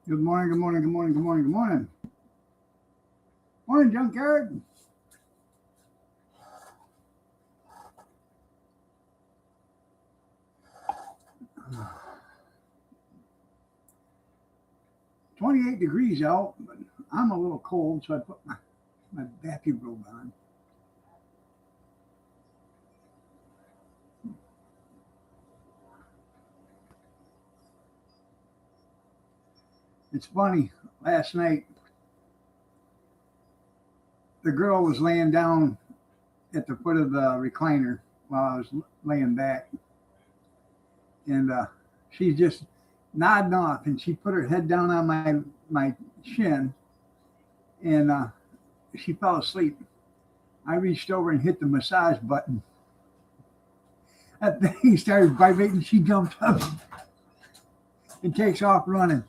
Good morning, good morning, good morning, good morning, good morning. Morning, Junkyard. 28 degrees out, but I'm a little cold, so I put my bathrobe on. It's funny, last night the girl was laying down at the foot of the recliner while I was laying back, and she's just nodding off, and she put her head down on my shin, and she fell asleep. I reached over and hit the massage button. That thing started vibrating. She jumped up and takes off running.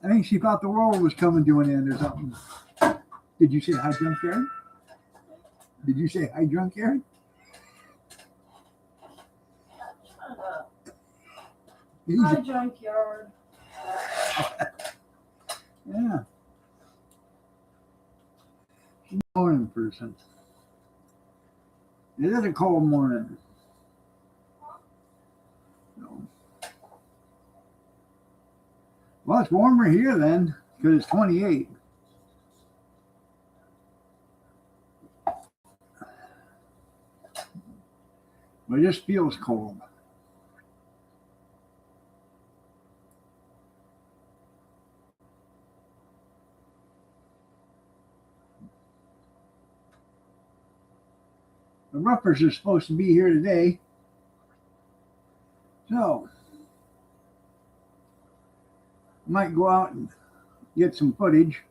I think she thought the world was coming to an end or something. Did you say hi, drunk Karen? Did you say hi, drunk Karen? Hi, Junkyard. Yeah. She's a morning person. It is a cold morning. So. Well, it's warmer here then because it's 28. But it just feels cold. The Ruffers are supposed to be here today. So, might go out and get some footage.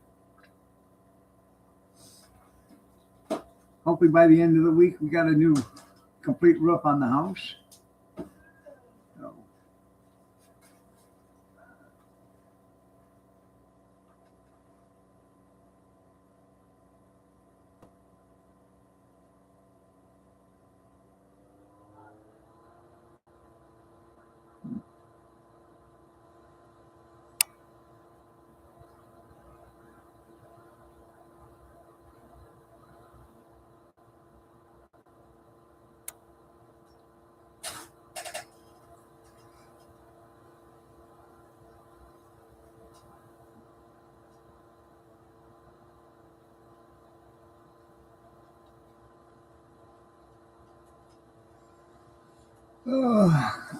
Hopefully by the end of the week we got a new complete roof on the house. So.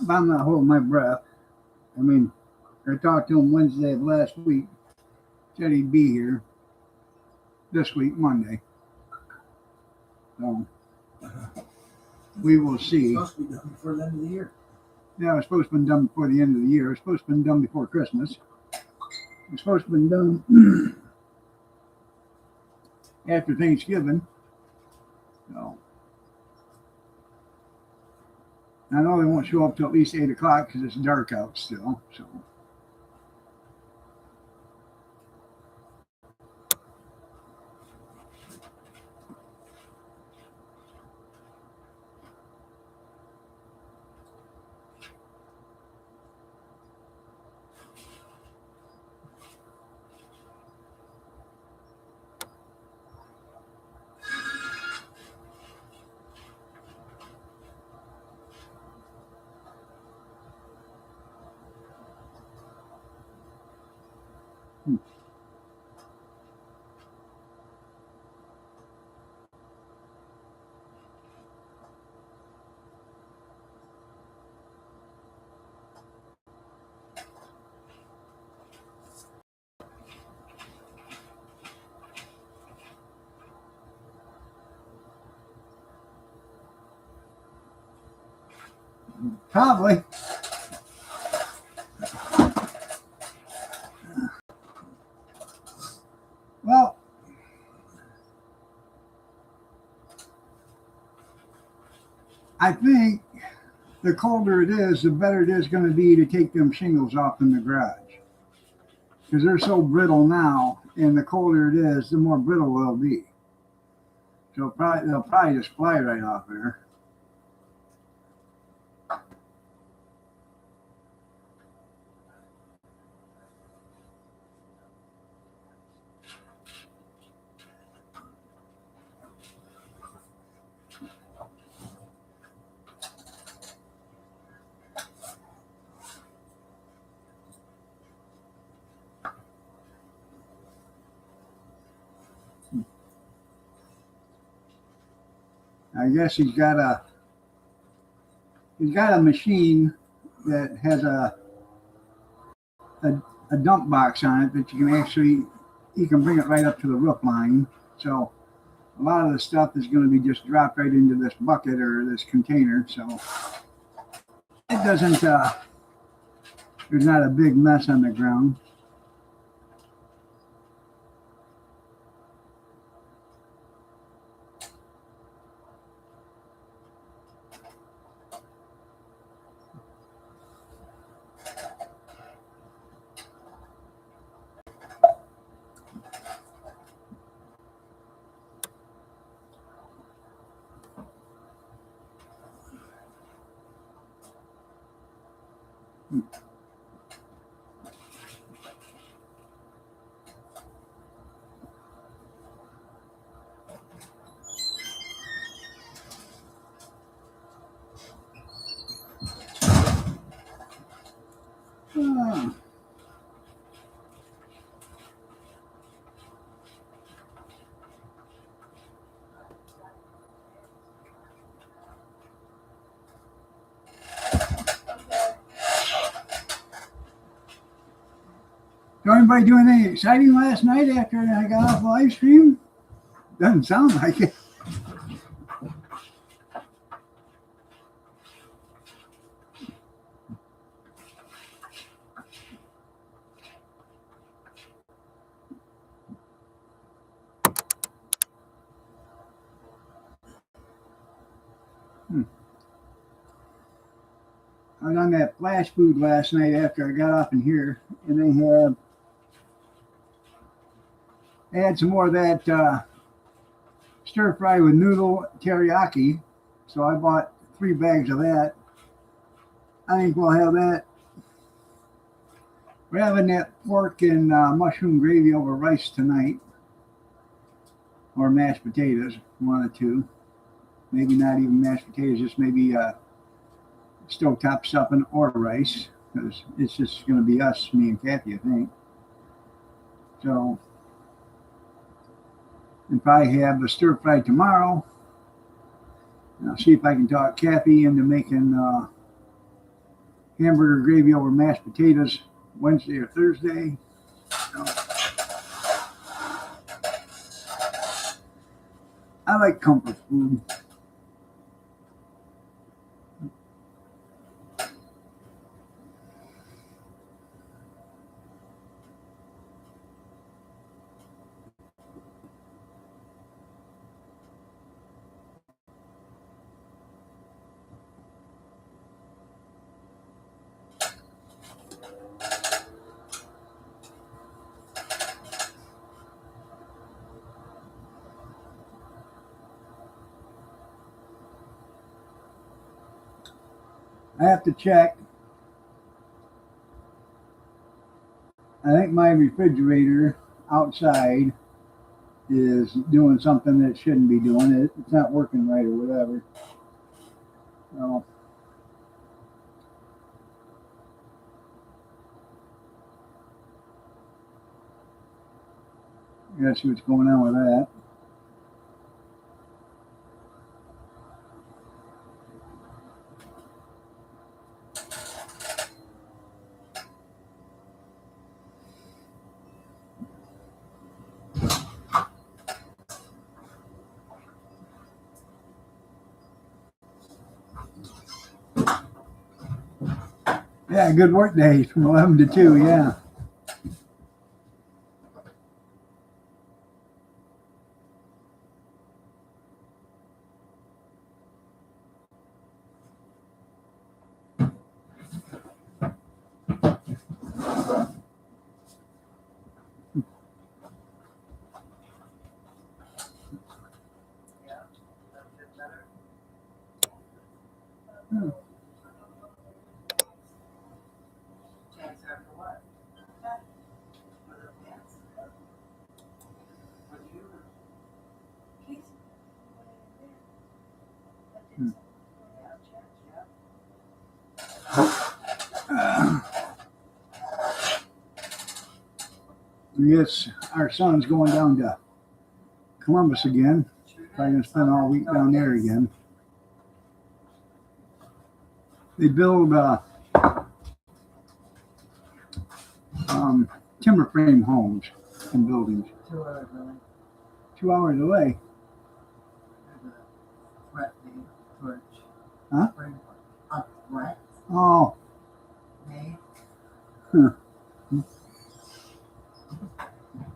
I'm not holding my breath. I mean, I talked to him Wednesday of last week. Said he'd be here this week, Monday. So we will see. It's supposed to be done before the end of the year. Yeah, it's supposed to be done before the end of the year. It's supposed to be done before Christmas. It's supposed to be done after Thanksgiving. So I know they won't show up till at least 8 o'clock because it's dark out still. So. Probably. Well, I think the colder it is, the better it is going to be to take them shingles off in the garage. Because they're so brittle now, and the colder it is, the more brittle they'll be. So they'll probably just fly right off there. I guess he's got a machine that has a dump box on it that you can bring it right up to the roof line. So a lot of the stuff is going to be just dropped right into this bucket or this container. So it doesn't, there's not a big mess on the ground. So anybody doing anything exciting last night after I got off the live stream? Doesn't sound like it. I was on that flash food last night after I got off in here, and they had some more of that stir fry with noodle teriyaki. So I bought 3 bags of that. I think we'll have that. We're having that pork and mushroom gravy over rice tonight, or mashed potatoes, one of the two. Maybe not even mashed potatoes, just maybe stovetop stuffing or rice, because it's just going to be us, me and Kathy, I think. So, if I have the stir fry tomorrow, I'll see if I can talk Kathy into making hamburger gravy over mashed potatoes Wednesday or Thursday. So, I like comfort food. I have to check. I think my refrigerator outside is doing something that it shouldn't be doing. It's not working right or whatever. So, I gotta see what's going on with that. Yeah, good work days from 11 to 2, yeah. Yes, our son's going down to Columbus again. Probably gonna spend all week down there again. They build timber frame homes and buildings. 2 hours away. 2 hours away. There's a threat made towards. Huh? A threat Oh, made.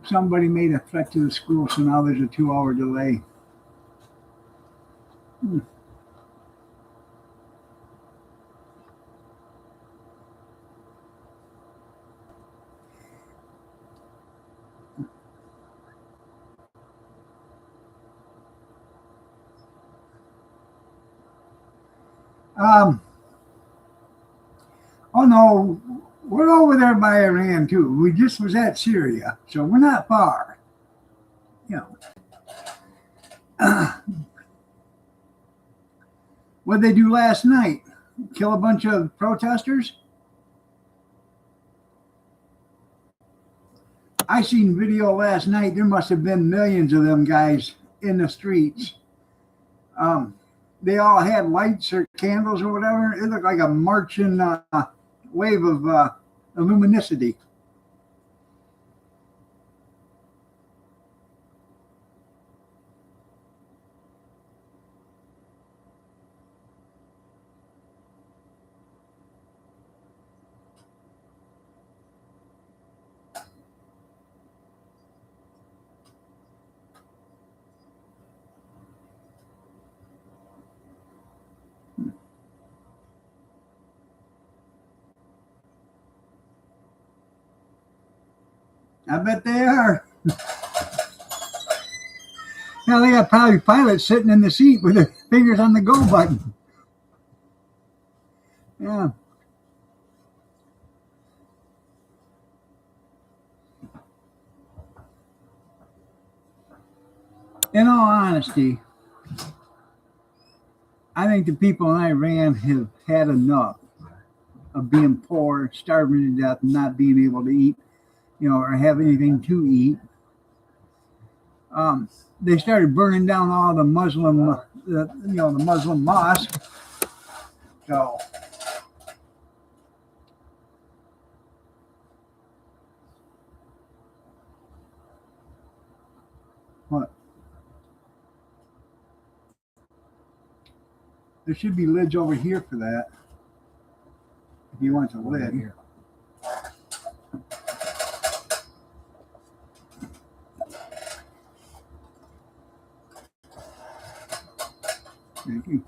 somebody made a threat to the school, so now there's a 2 hour delay. Oh no, we're over there by Iran too. We just was at Syria, so we're not far. You know. What'd they do last night? Kill a bunch of protesters? I seen video last night. There must have been millions of them guys in the streets. They all had lights or candles or whatever. It looked like a marching wave of luminosity. I bet they are. Now they got probably pilots sitting in the seat with their fingers on the go button. Yeah. In all honesty, I think the people in Iran have had enough of being poor, starving to death, and not being able to eat, or have anything to eat. They started burning down all the Muslim, the Muslim mosque. So, what? There should be lids over here for that. If you want a lid. Here. Thank you.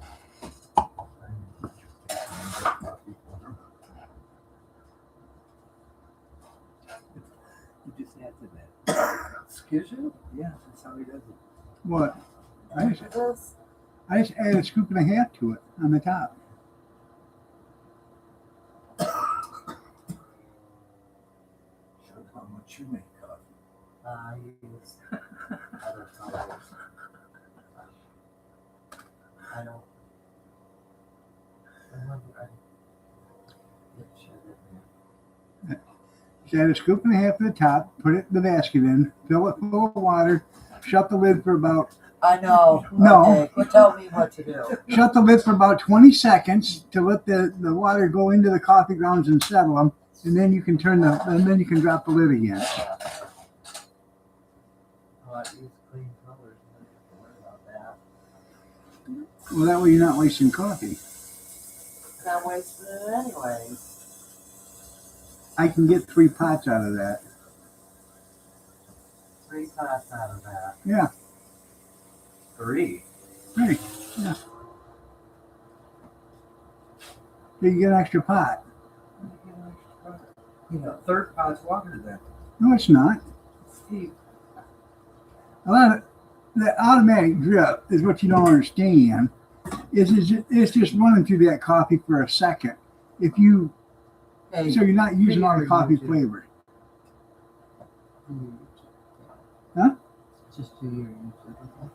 You just add to that. Excuse you? Yeah, that's how he does it. What? I just add a scoop and a half to it on the top. Shows how much you make coffee. I use other colors. I don't. Just add a scoop and a half to the top, put it in the basket in, fill it full of water, shut the lid for about I know. No. Okay, well, tell me what to do. Shut the lid for about 20 seconds to let the water go into the coffee grounds and settle them, and then you can then you can drop the lid again. Oh, I use clean colors. I don't have to worry about that. Well, that way you're not wasting coffee. Not wasting it anyways. I can get 3 pots out of that. 3 pots out of that. Yeah. 3. Hey, yeah. You get an extra pot. You know, third pot's water then. No, it's not. Steve, A lot of the automatic drip is what you don't understand. It's just running through that coffee for a second. If you hey, so you're not using all the figure coffee you do. flavor. Huh? Huh? Just do your YouTube.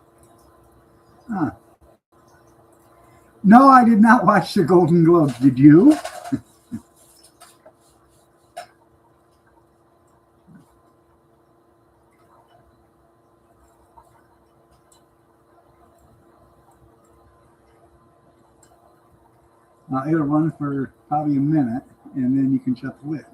Huh. No, I did not watch the Golden Globes. Did you? It'll run for probably a minute, and then you can shut the lid.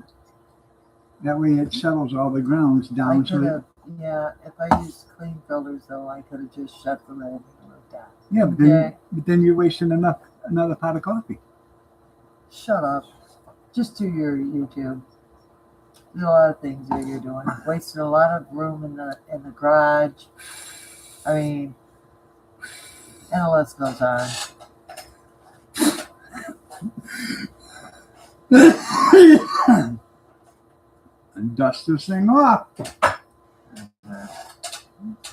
That way it settles all the grounds I down. could have, yeah, if I used clean filters though, I could have just shut the lid and moved that. Yeah, but then you're wasting another pot of coffee. Shut up. Just do your YouTube. There's a lot of things that you're doing. Wasting a lot of room in the garage. I mean, and the list goes on. And dust this thing off.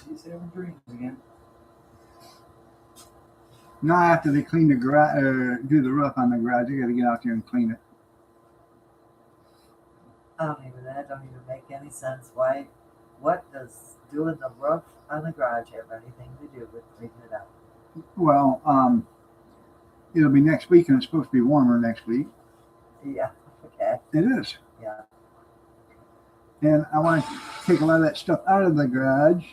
He's having dreams again. Now after they clean the garage, do the roof on the garage, you got to get out there and clean it. That don't even make any sense. Why? What does doing the roof on the garage have anything to do with cleaning it out? Well, it'll be next week, and it's supposed to be warmer next week. Yeah. Okay. It is. Yeah. And I want to take a lot of that stuff out of the garage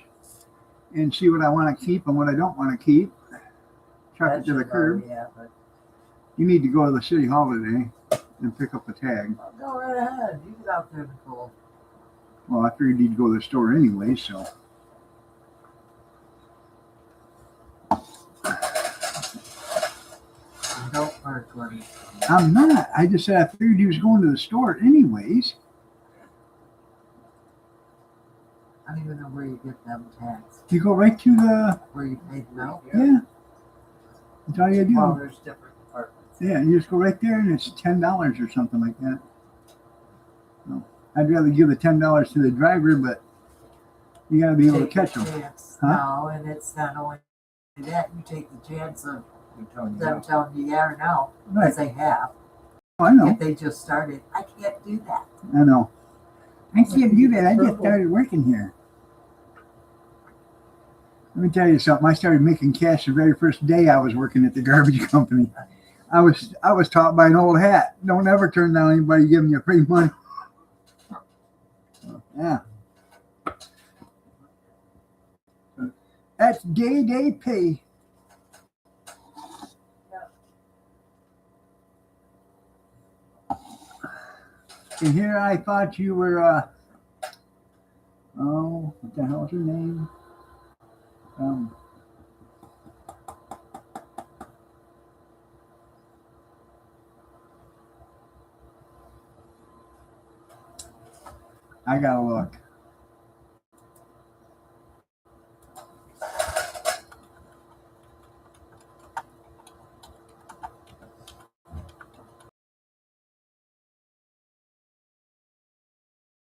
and see what I want to keep and what I don't want to keep. Truck it to the curb. Yeah, but You need to go to the city hall today and pick up a tag. well, go right ahead. You get out there and cool. Well, I figured you'd go to the store anyway, so. Don't work on it. I'm not. I just said I figured you was going to the store anyways. I don't even know where you get them tags. You go right to the, Where you pay them out. yeah. That's all you do. Well, there's different departments. Yeah, you just go right there and it's $10 or something like that. No, I'd rather give the $10 to the driver, but you got to be able to Take catch the them. chance. Huh? No, and it's not only that. You take the chance of I'm telling you them now. telling you yeah or no, Right. as they have. Oh, I know. If they just started, I can't do that. I know. I can't do that. I just started working here. Let me tell you something. I started making cash the very first day I was working at the garbage company. I was taught by an old hat. Don't ever turn down anybody giving you free money. Yeah. That's day pay. And here I thought you were, oh, what the hell is her name? I gotta look.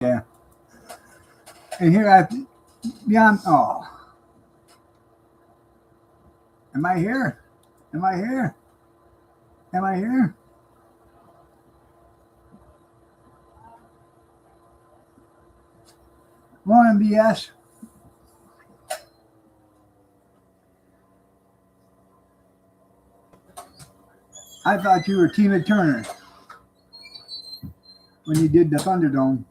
Yeah. And here oh. Am I here? Am I here? Am I here? Morning, BS. I thought you were Tina Turner when you did the Thunderdome.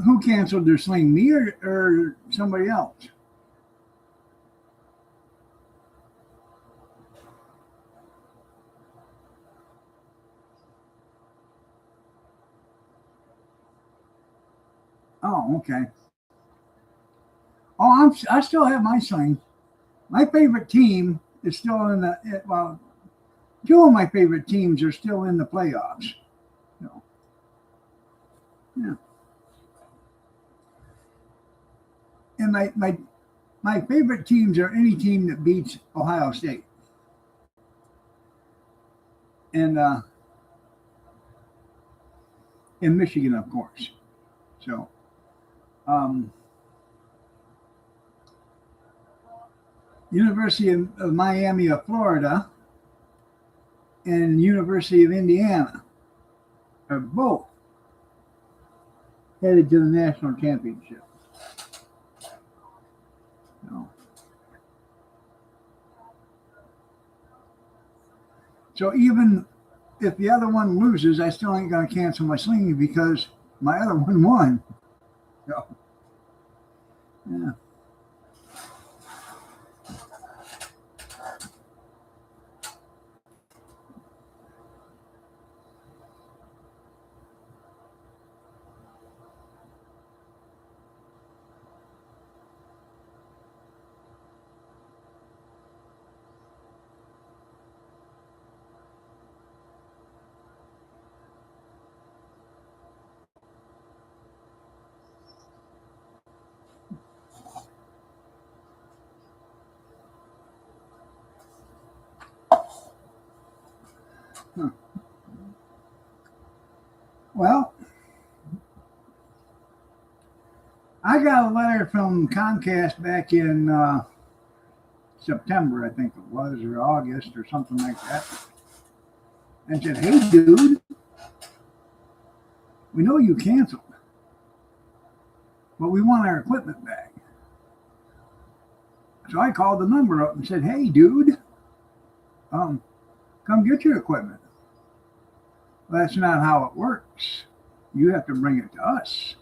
Who canceled their sling, me or somebody else? Oh, okay. Oh, I still have my sling. My favorite team is still in the, well, two of my favorite teams are still in the playoffs. So, yeah. And my favorite teams are any team that beats Ohio State. and in Michigan, of course. So, University of Miami of Florida and University of Indiana are both headed to the national championship. So even if the other one loses, I still ain't going to cancel my sling because my other one won. So, yeah. Well, I got a letter from Comcast back in September, I think it was, or August, or something like that, and said, "Hey, dude, we know you canceled, but we want our equipment back." So I called the number up and said, "Hey, dude, come get your equipment." Well, that's not how it works. You have to bring it to us.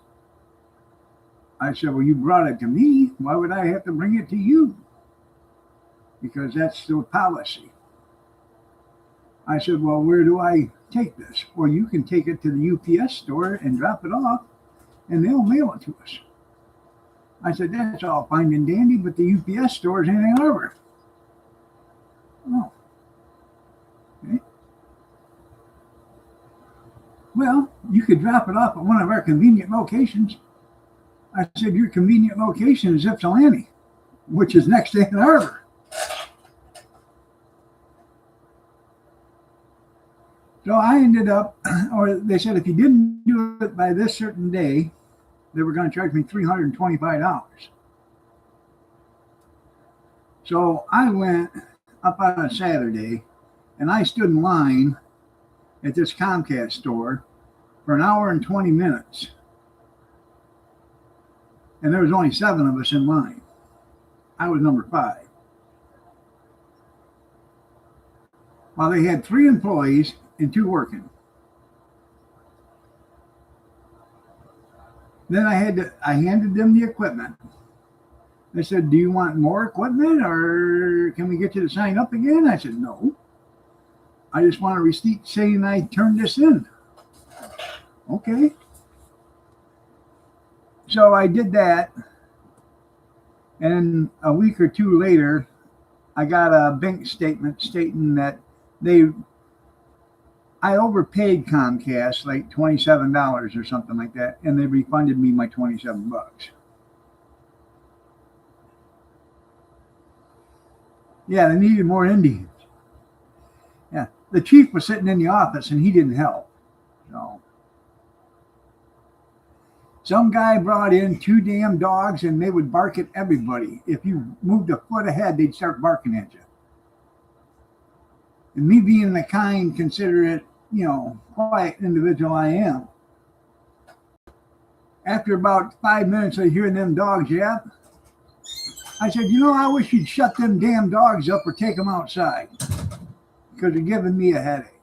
I said, "Well, you brought it to me. Why would I have to bring it to you?" Because that's the policy. I said, "Well, where do I take this?" "Well, you can take it to the UPS store and drop it off, and they'll mail it to us." I said, "That's all fine and dandy, but the UPS store is in Ann Arbor." "Oh, okay. Well, you could drop it off at one of our convenient locations." I said, "Your convenient location is Ypsilanti, which is next to Ann Arbor." So I ended up, or they said if you didn't do it by this certain day, they were going to charge me $325. So I went up on a Saturday and I stood in line at this Comcast store for an hour and 20 minutes. And there was only 7 of us in line. I was number 5. While they had 3 employees and 2 working. Then I handed them the equipment. They said, "Do you want more equipment or can we get you to sign up again?" I said, "No. I just want a receipt saying I turned this in." "Okay." So I did that. And a week or 2 later, I got a bank statement stating that I overpaid Comcast like $27 or something like that, and they refunded me my $27. Yeah, they needed more Indians. Yeah, the chief was sitting in the office and he didn't help. So some guy brought in 2 damn dogs and they would bark at everybody. If you moved a foot ahead, they'd start barking at you. And me being the kind, considerate, quiet individual I am, after about 5 minutes of hearing them dogs yap, I said, "I wish you'd shut them damn dogs up or take them outside because they're giving me a headache."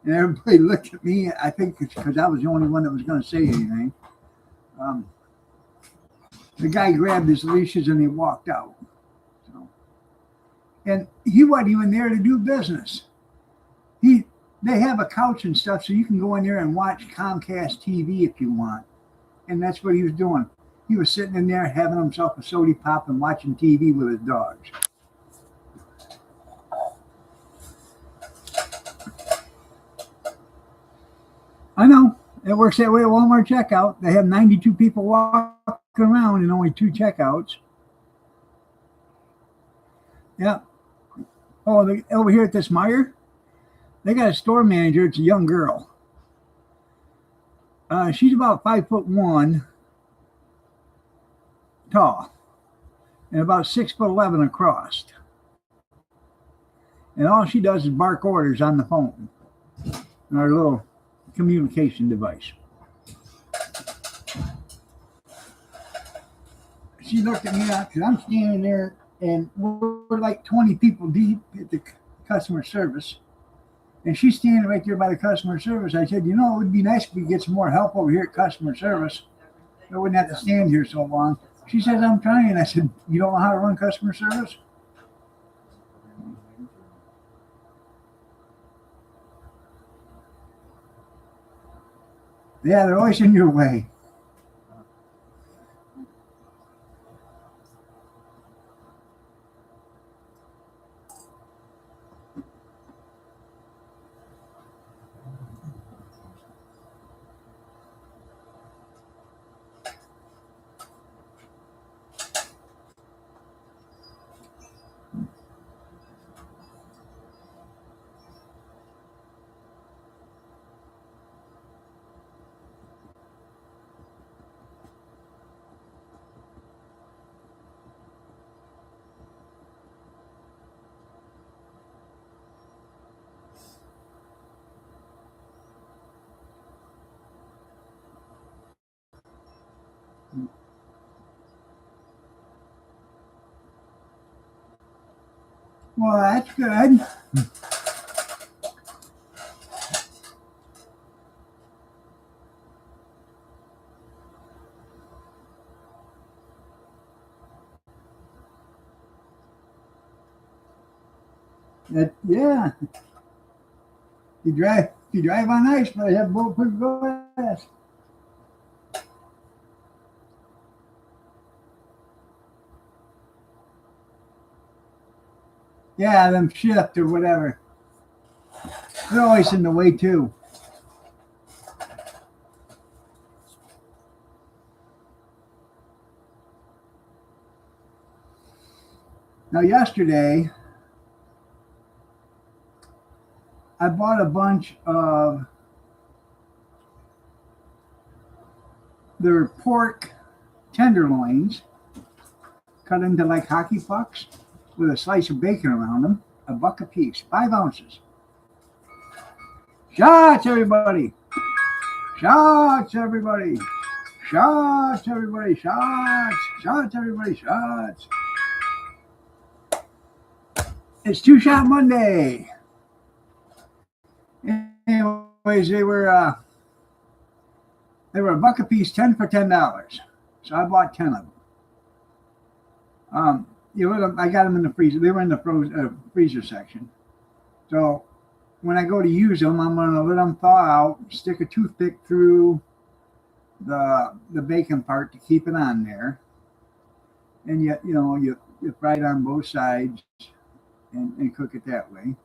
And everybody looked at me. I think it's because I was the only one that was going to say anything. The guy grabbed his leashes and he walked out. And he wasn't even there to do business. They have a couch and stuff, so you can go in there and watch Comcast TV if you want. And that's what he was doing. He was sitting in there having himself a soda pop and watching TV with his dogs. I know. It works that way at Walmart checkout. They have 92 people walking around and only 2 checkouts. Yeah. Oh, over here at this Meijer, they got a store manager. It's a young girl. She's about 5'1" tall and about 6'11" across. And all she does is bark orders on the phone, our little communication device. She looked at me because I'm standing there, and we're like 20 people deep at the customer service. And she's standing right there by the customer service. I said, it would be nice if we get some more help over here at customer service. I wouldn't have to stand here so long. She says, I'm trying. I said, you don't know how to run customer service? Yeah, they're always in your way. Well, that's good. Yeah. You drive on ice, but I have bulletproof glass. Yeah, them shift or whatever. They're always in the way too. Now yesterday, I bought a bunch of their pork tenderloins cut into like hockey pucks with a slice of bacon around them, $1 a piece, 5 ounces. Shots, everybody! Shots, everybody! Shots, everybody! Shots! Shots, everybody! Shots! It's Two Shot Monday. Anyways, they were $1 a piece, 10 for $10. So I bought 10 of them. I got them in the freezer. They were in the freezer section. So when I go to use them, I'm going to let them thaw out, stick a toothpick through the bacon part to keep it on there. And you fry it on both sides and cook it that way.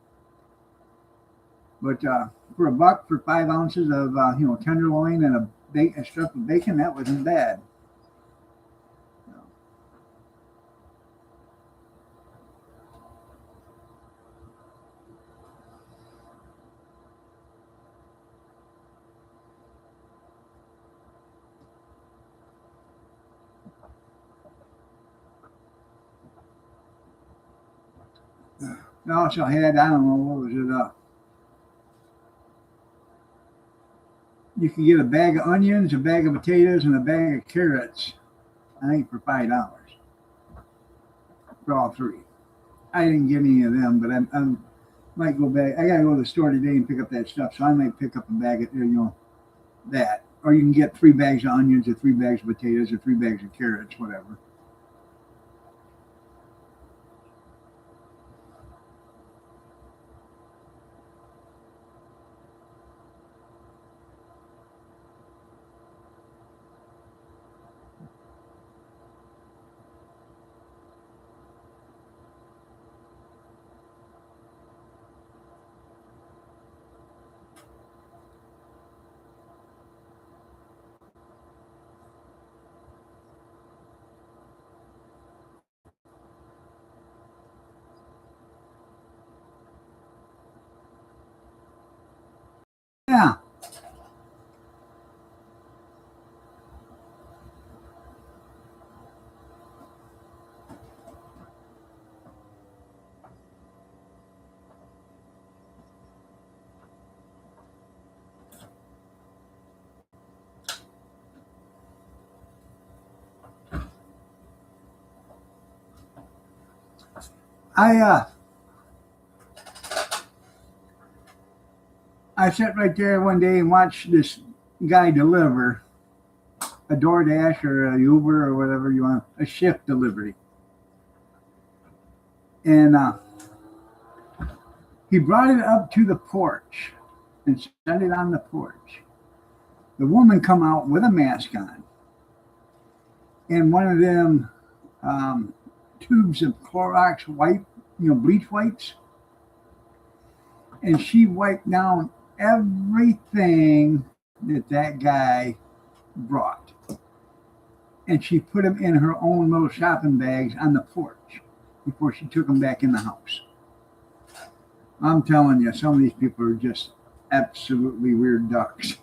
But for $1 for 5 ounces of tenderloin and a strip of bacon, that wasn't bad. I also had, I don't know, what was it? You could get a bag of onions, a bag of potatoes, and a bag of carrots, I think for $5 for all three. I didn't get any of them, but I might go back. I got to go to the store today and pick up that stuff, so I might pick up a bag of, that. Or you can get 3 bags of onions or 3 bags of potatoes or 3 bags of carrots, whatever. I sat right there one day and watched this guy deliver a DoorDash or a Uber or whatever you want, a shift delivery. And he brought it up to the porch and set it on the porch. The woman come out with a mask on and one of them tubes of Clorox wipe, bleach wipes. And she wiped down everything that guy brought. And she put them in her own little shopping bags on the porch before she took them back in the house. I'm telling you, some of these people are just absolutely weird ducks.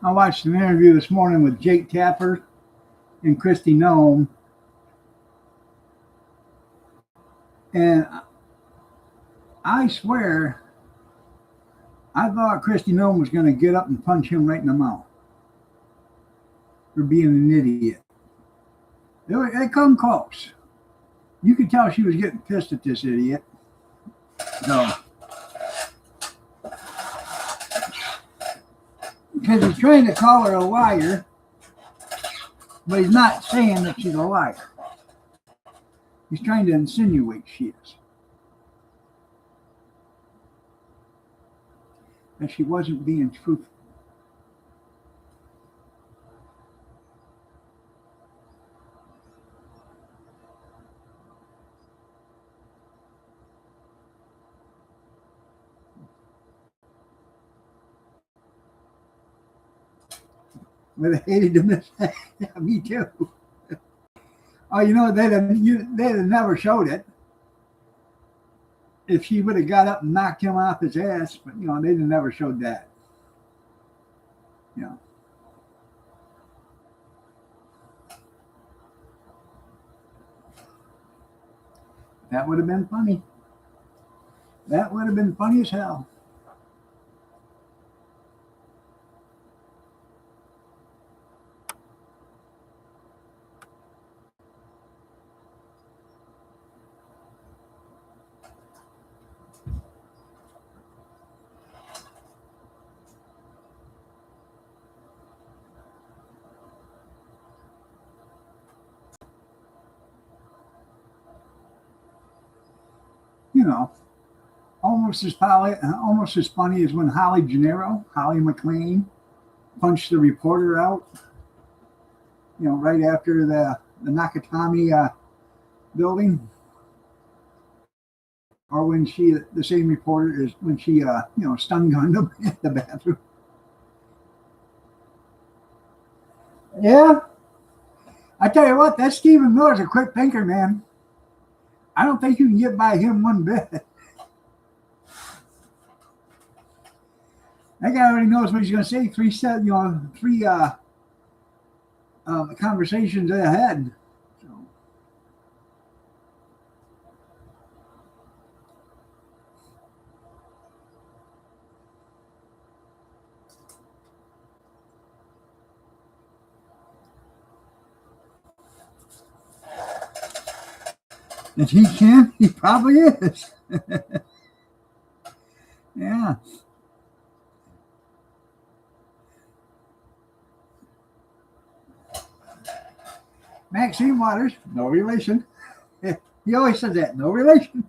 I watched an interview this morning with Jake Tapper and Kristi Noem. And I swear, I thought Kristi Noem was going to get up and punch him right in the mouth for being an idiot. They come close. You could tell she was getting pissed at this idiot. So, because he's trying to call her a liar, but he's not saying that she's a liar. He's trying to insinuate she is. That she wasn't being truthful. But I hated to miss that. Yeah, me too. Oh, they'd have never showed it if she would have got up and knocked him off his ass. But they'd have never showed that. That would have been funny. That would have been funny as hell. Almost as funny as when Holly McLean, punched the reporter out. Right after the Nakatomi building, or when the same reporter is when she stun gunned him at the bathroom. Yeah, I tell you what, that Stephen Miller's a quick thinker, man. I don't think you can get by him one bit. That guy already knows what he's going to say. Three conversations ahead. So. If he can, he probably is. Yeah. Maxine Waters, no relation. He always says that, no relation.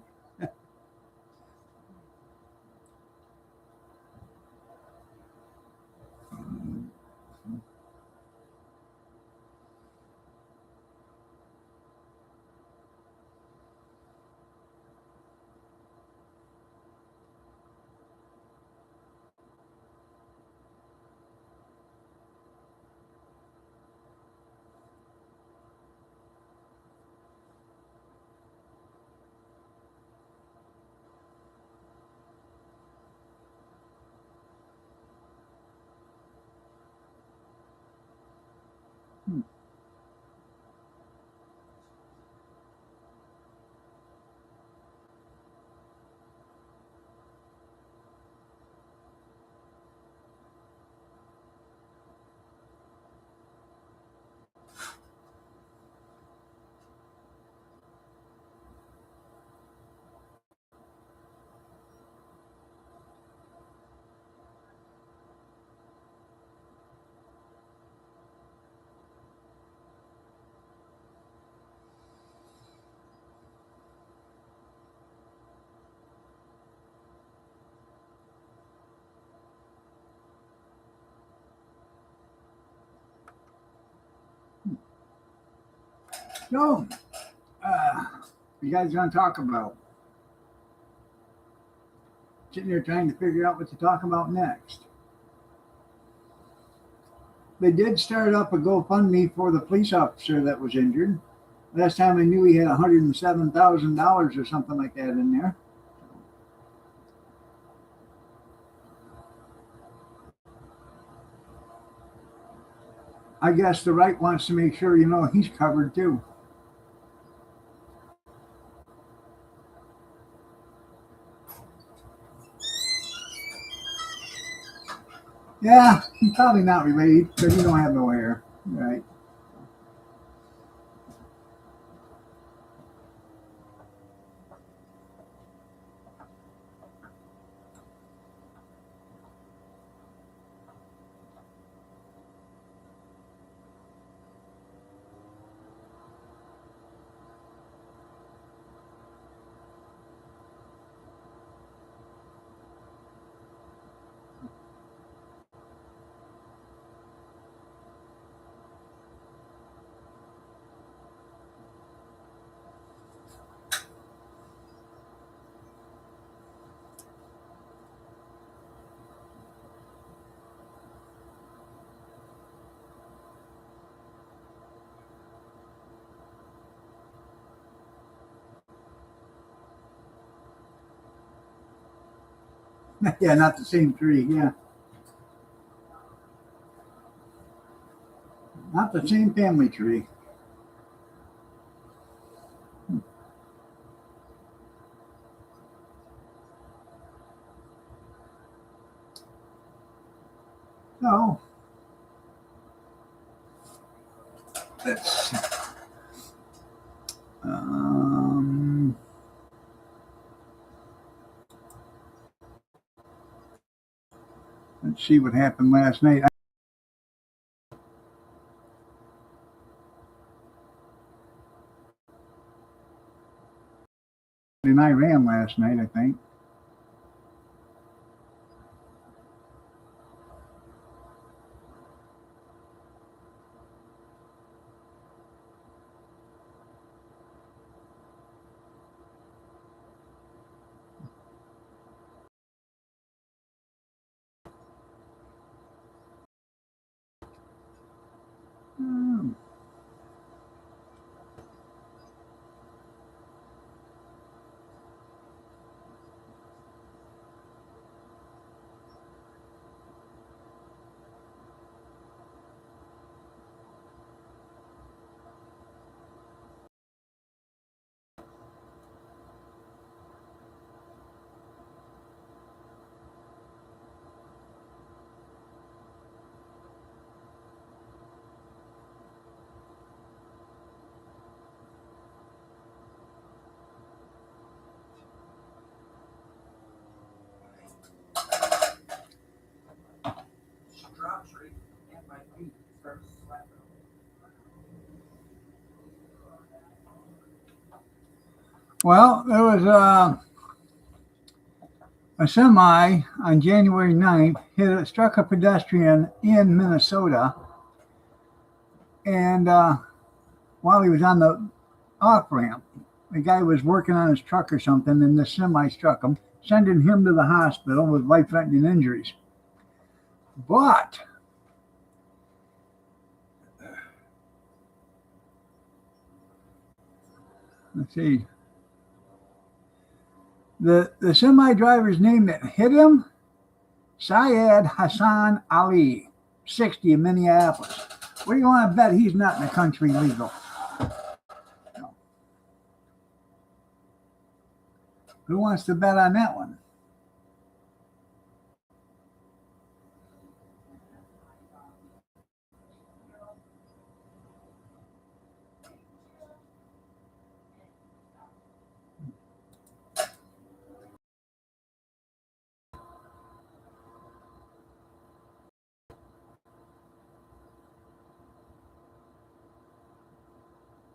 So, you guys gonna talk about? Sitting there trying to figure out what to talk about next. They did start up a GoFundMe for the police officer that was injured. Last time I knew he had $107,000 or something like that in there. I guess the right wants to make sure he's covered too. Yeah, he's probably not related because he don't have no hair, right? Yeah, not the same tree. Yeah, not the same family tree. No. Let's um, let's see what happened last night. In Iran last night, I think. Hmm. Well, there was a semi on January 9th struck a pedestrian in Minnesota, and while he was on the off ramp, the guy was working on his truck or something, and the semi struck him, sending him to the hospital with life-threatening injuries. But let's see. The semi driver's name that hit him, Syed Hassan Ali, 60, in Minneapolis. What do you want to bet he's not in the country legal? No. Who wants to bet on that one?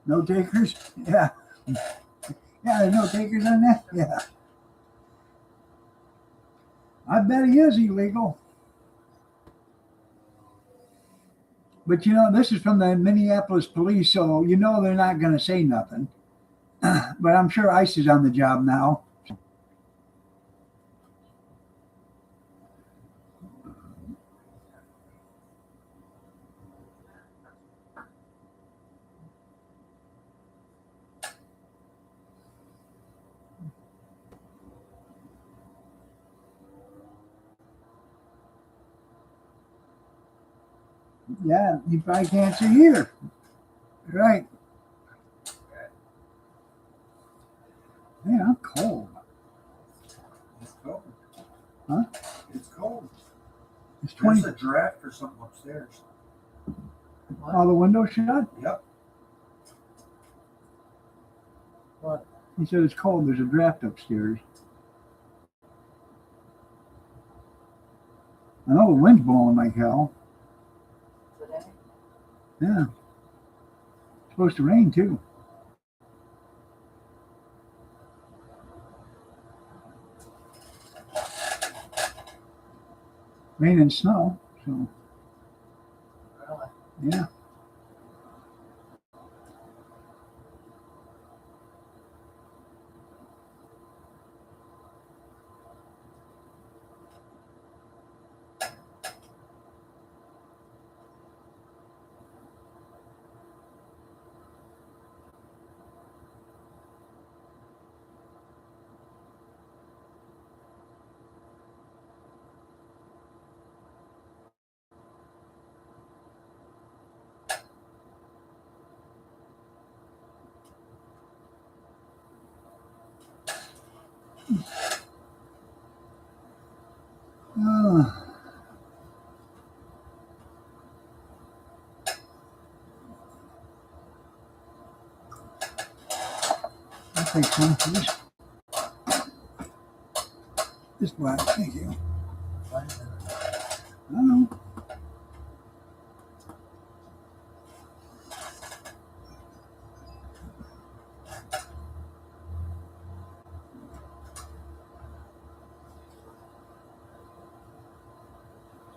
No takers? Yeah. Yeah, there's no takers on that? Yeah. I bet he is illegal. But this is from the Minneapolis police, so they're not going to say nothing. But I'm sure ICE is on the job now. Yeah, you probably can't see here. Right. Man, I'm cold. It's cold. Huh? It's cold. It's 20. There's a draft or something upstairs. All the windows shut? Yep. What? He said it's cold. There's a draft upstairs. I know the wind's blowing like hell. Today? Yeah. It's supposed to rain too. Rain and snow. So Really? yeah. Uh, I'll take some for this. This black, thank you. Why is it? I don't know.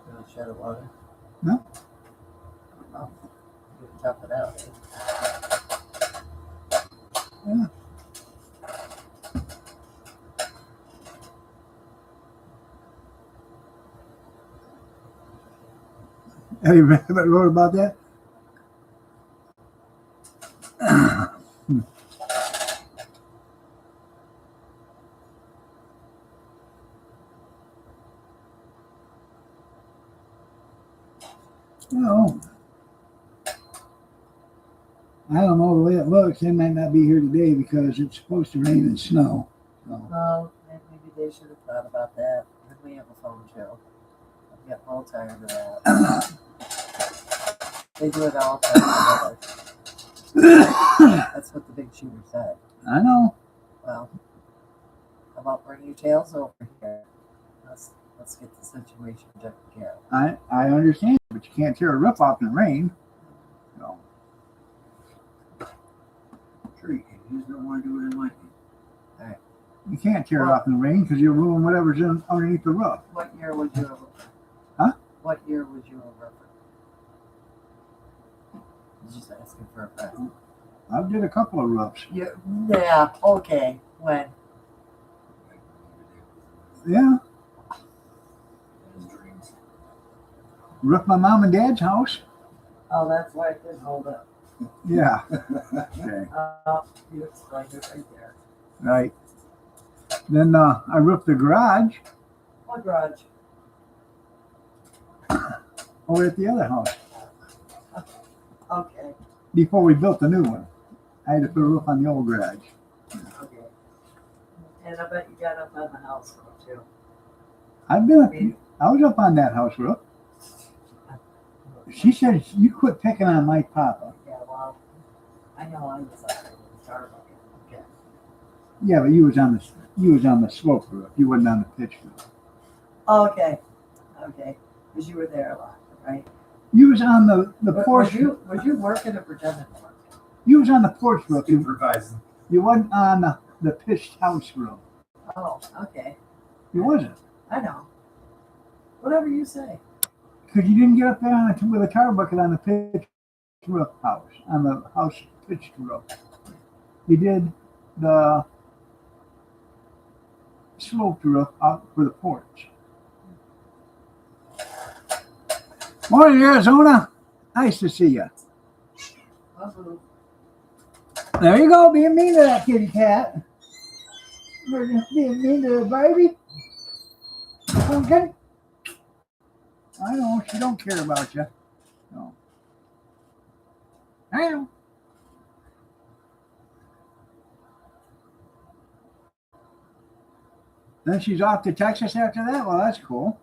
Gonna shed of water? No. Oh, you can tough it out. Yeah. Have you wrote about that? No. I don't know the way it looks. They might not be here today because it's supposed to rain and snow. So. Well, maybe they should have thought about that. Then we have a phone show. I'm getting all tired of that. They do it all the time together. That's what the big shooter said. I know. Well, how about bring your tails over here? Let's get the situation taken care of. I understand, but you can't tear a roof off in the rain. So. Sure you can. You just don't want to do it in lightning. You can't tear it off in the rain because you'll ruin whatever's underneath the roof. What year was you a roofer? Huh? What year was you a roofer? Just asking for a friend. I did a couple of roofs. Yeah, okay. When? Yeah. Roofed my mom and dad's house. Oh, that's why it didn't hold up. Yeah. Okay. You explained it right there. Right. Then I roofed the garage What garage? over at the other house Okay, before we built the new one. I had to put a roof on the old garage. okay. And I bet you got up on the house roof too. I was up on that house roof. She said, "You quit picking on my papa." Yeah, well, I know I was up there with the tar bucket. Okay. Yeah, but you was on the slope roof. You wasn't on the pitch roof. Okay, okay. Because you were there a lot, right? You was on the porch. Was you working or pretending to work? You was on the porch roof. Supervising. You wasn't on the pitched house roof. Oh, okay. You wasn't. I know. Whatever you say. because you didn't get up there with a tar bucket on the pitch roof house, on the house pitched roof. You did the sloped roof out for the porch. Morning, Arizona. Nice to see you. Uh-oh. There you go, being mean to that kitty cat. You're just being mean to the baby. Okay. I know, she don't care about you. No. I know. Then she's off to Texas after that? Well, that's cool.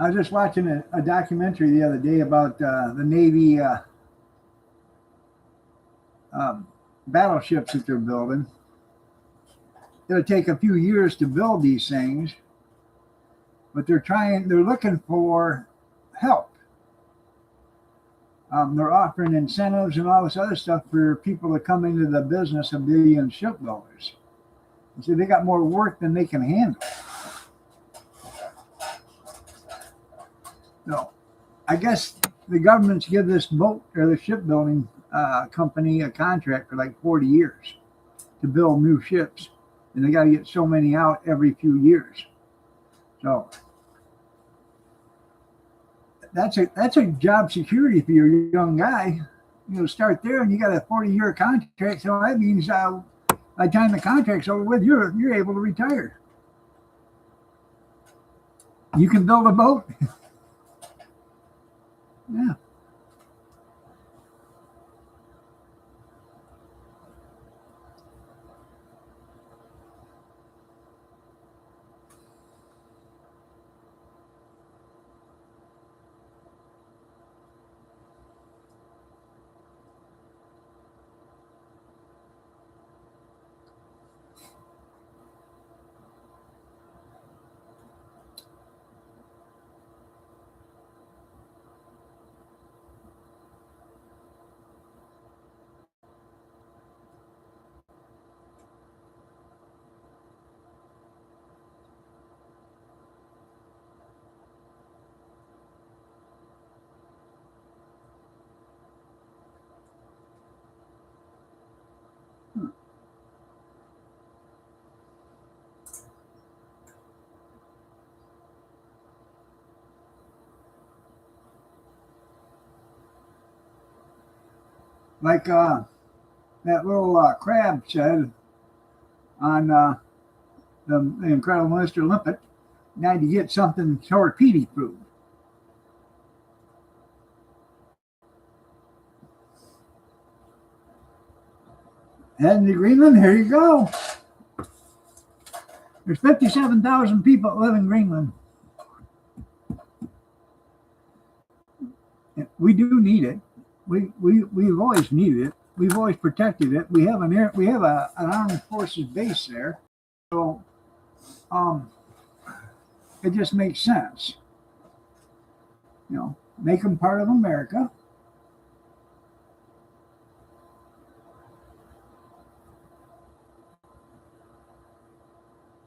I was just watching a documentary the other day about the Navy battleships that they're building. It'll take a few years to build these things, but they're looking for help. They're offering incentives and all this other stuff for people to come into the business of being shipbuilders. So they got more work than they can handle. So I guess the government's give this boat or the shipbuilding company a contract for like 40 years to build new ships. And they got to get so many out every few years. So that's a job security for your young guy. You know, start there and you got a 40-year contract. So that means by the time the contract's over with, you're able to retire. You can build a boat. Yeah. Like that little crab said on the Incredible Mr. Limpet, now to get something torpedo proof. Heading to Greenland, here you go. There's 57,000 people that live in Greenland. We do need it. We've always needed it. We've always protected it. We have an armed forces base there, so it just makes sense. You know, make them part of America.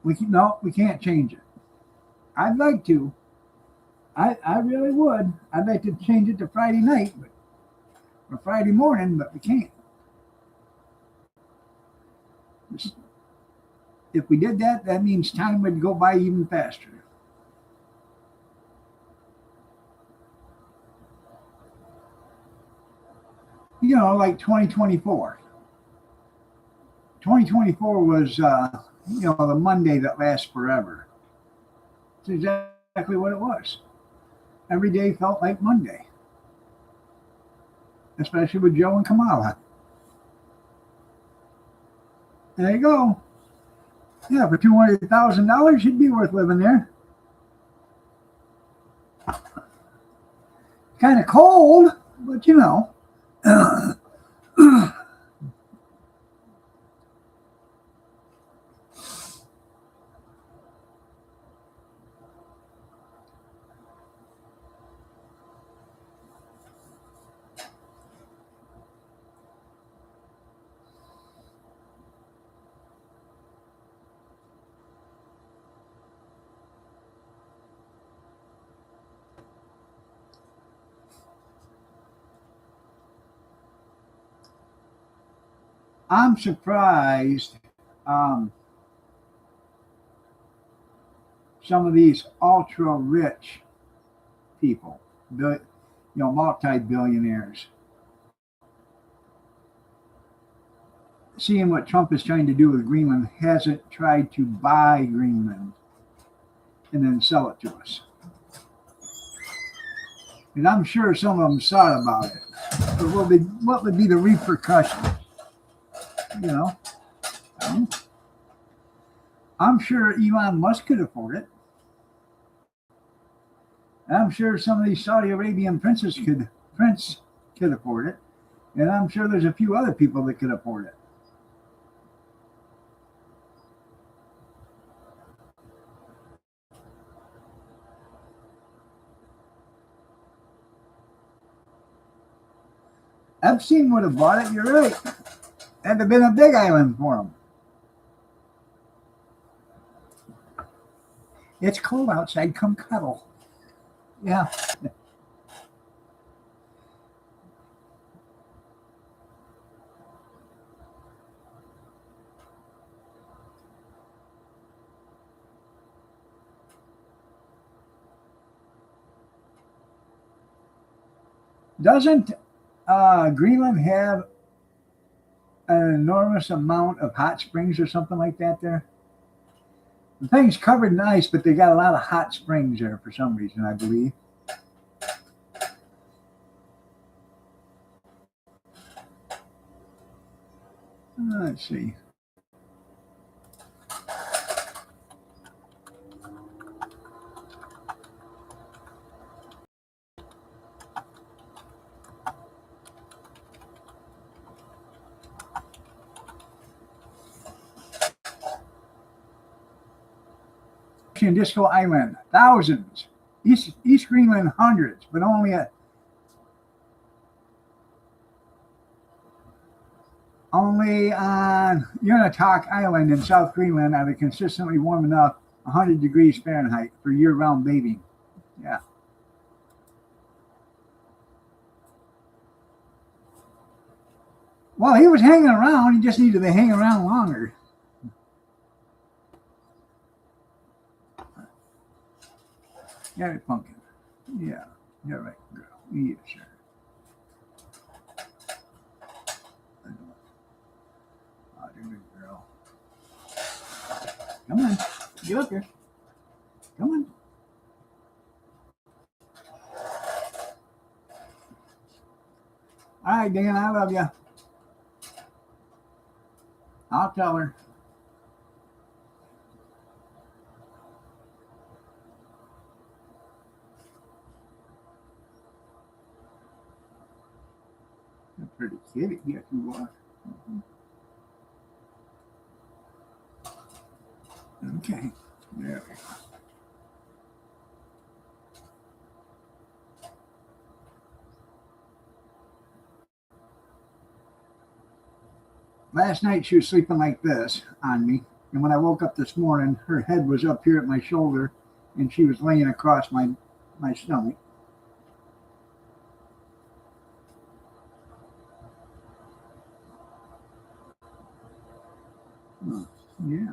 We can't change it. I'd like to. I really would. I'd like to change it to Friday night, or Friday morning, but we can't. If we did that, that means time would go by even faster. You know, like 2024. 2024 was, the Monday that lasts forever. It's exactly what it was. Every day felt like Monday, especially with Joe and Kamala. There you go. Yeah, for $200,000, it'd be worth living there. Kind of cold, but you know. I'm surprised some of these ultra rich people, multi-billionaires, seeing what Trump is trying to do with Greenland, hasn't tried to buy Greenland and then sell it to us. And I'm sure some of them thought about it. But what would be the repercussions? You know, I'm sure Elon Musk could afford it. I'm sure some of these Saudi Arabian princes could afford it. And I'm sure there's a few other people that could afford it. Epstein would have bought it, you're right. That'd have been a big island for him. It's cold outside, come cuddle. Yeah. Doesn't Greenland have an enormous amount of hot springs or something like that there? The thing's covered in ice, but they got a lot of hot springs there for some reason, I believe. Let's see. Disco Island, thousands. East Greenland, hundreds, but only on Unitak Island in South Greenland are they consistently warm enough 100 degrees Fahrenheit for year-round bathing. Yeah. Well, he was hanging around. He just needed to hang around longer. Yeah, pumpkin. Yeah, you're right, girl. Yeah, sure. Oh, good girl. Come on, get up here. Come on. All right, Dan, I love you. I'll tell her. You're a pretty kitty. Yes, you are. Okay. There we go. Last night she was sleeping like this on me, and when I woke up this morning, her head was up here at my shoulder, and she was laying across my stomach. Oh, yeah.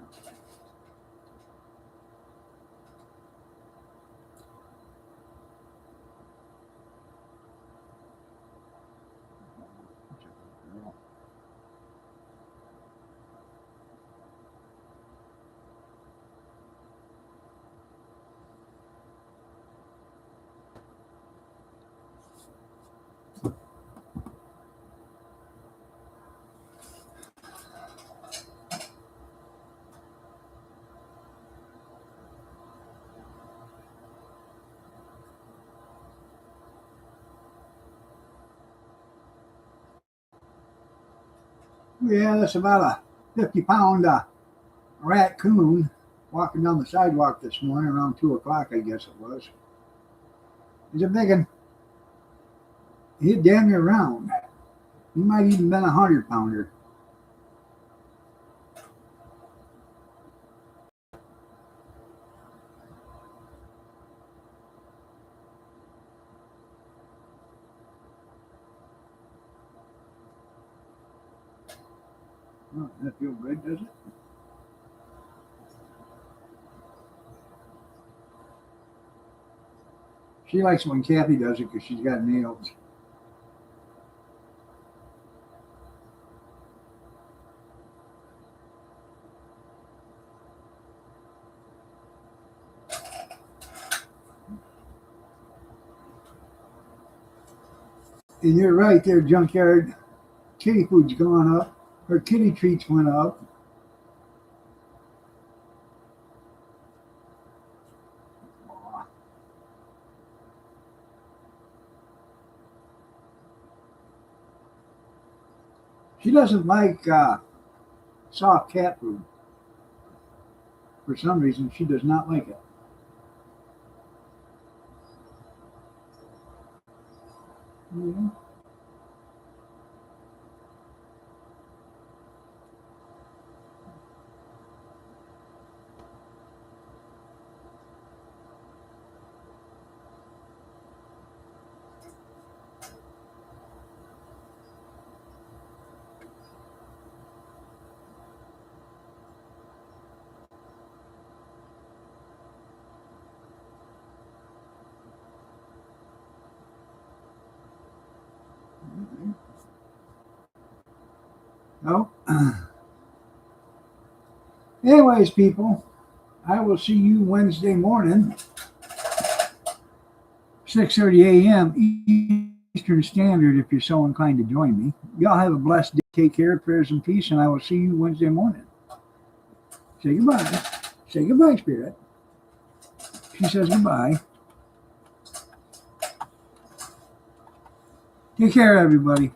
Yeah, that's about a 50-pound raccoon walking down the sidewalk this morning around 2 o'clock, I guess it was. He's a big one. He'd damn near round. He might even been 100-pounder. Oh, that feel good, does it? She likes when Kathy does it because she's got nails. And you're right there, Junkyard. Kitty food's gone up. Her kitty treats went up. She doesn't like soft cat food. For some reason, she does not like it. Yeah. No. Anyways, people, I will see you Wednesday morning, 6:30 a.m. Eastern Standard, if you're so inclined to join me. Y'all have a blessed day. Take care, prayers and peace, and I will see you Wednesday morning. Say goodbye. Say goodbye, Spirit. She says goodbye. Take care, everybody.